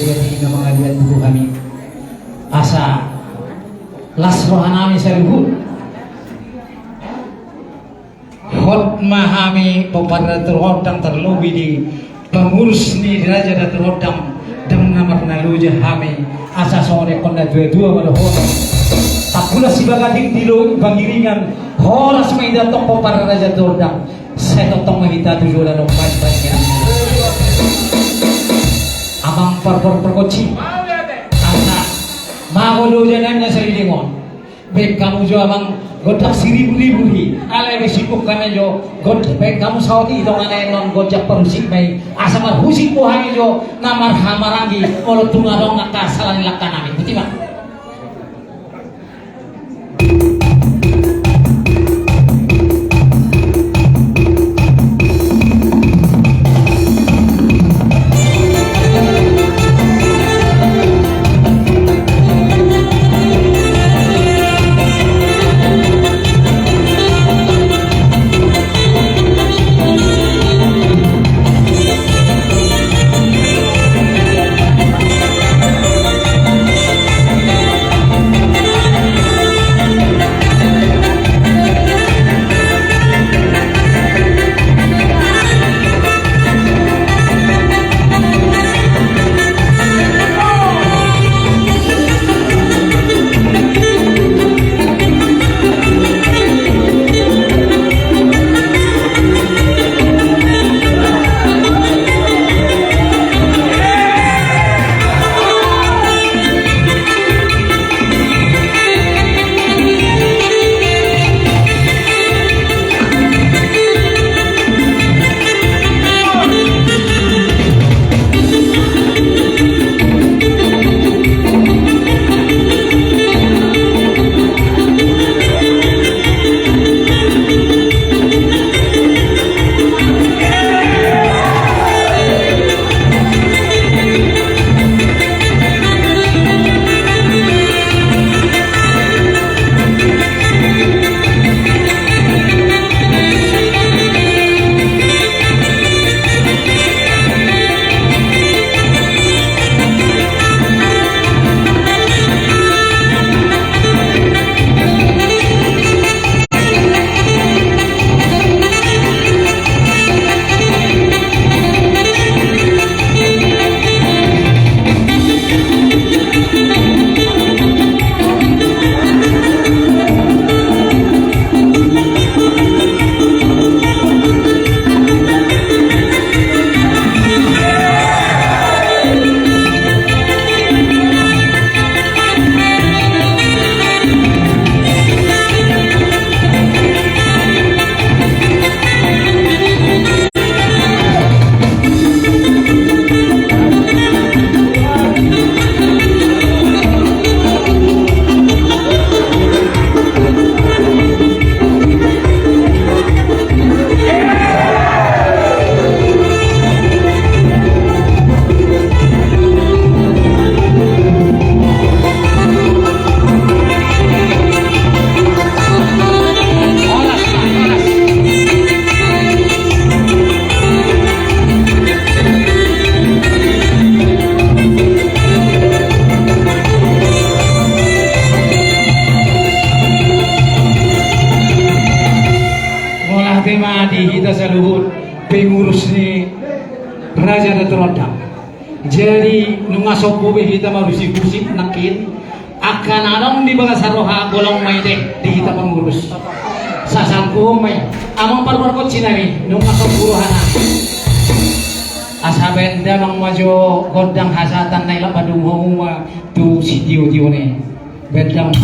hingga mengadian buku kami asa lasrohanami saluhut mahami pepadatul hodang terlebih di pengurus ni raja datul hodang dan nama penaluja hami asa sore konda dua-dua pada hodang tak pula si bagadik di lo bangiringan horas maida toko para raja datul hodang saya totong mahita tujuh dan baik-baiknya abang perkoci asa mago jangannya saya lingon baik kamu jo abang godak seribu-ribu hi alai besipuk kami jo god baik kamu saudi itu mana non gojak perusik mai asal husik buhangi jo namar hamarangi kalau tungarong ngaka salah lakan kami betul pak tema di kita saluhut pengurus ni raja datul hodang jadi nunga sopo be kita marusi kusip nakin akan adong di bagas saroha golong mai deh di kita pengurus sasangku mai amang parpar cinari nunga sopo hana asabenda mang majo godang hasatan naila padung homa tu si tiu tiu ne bedang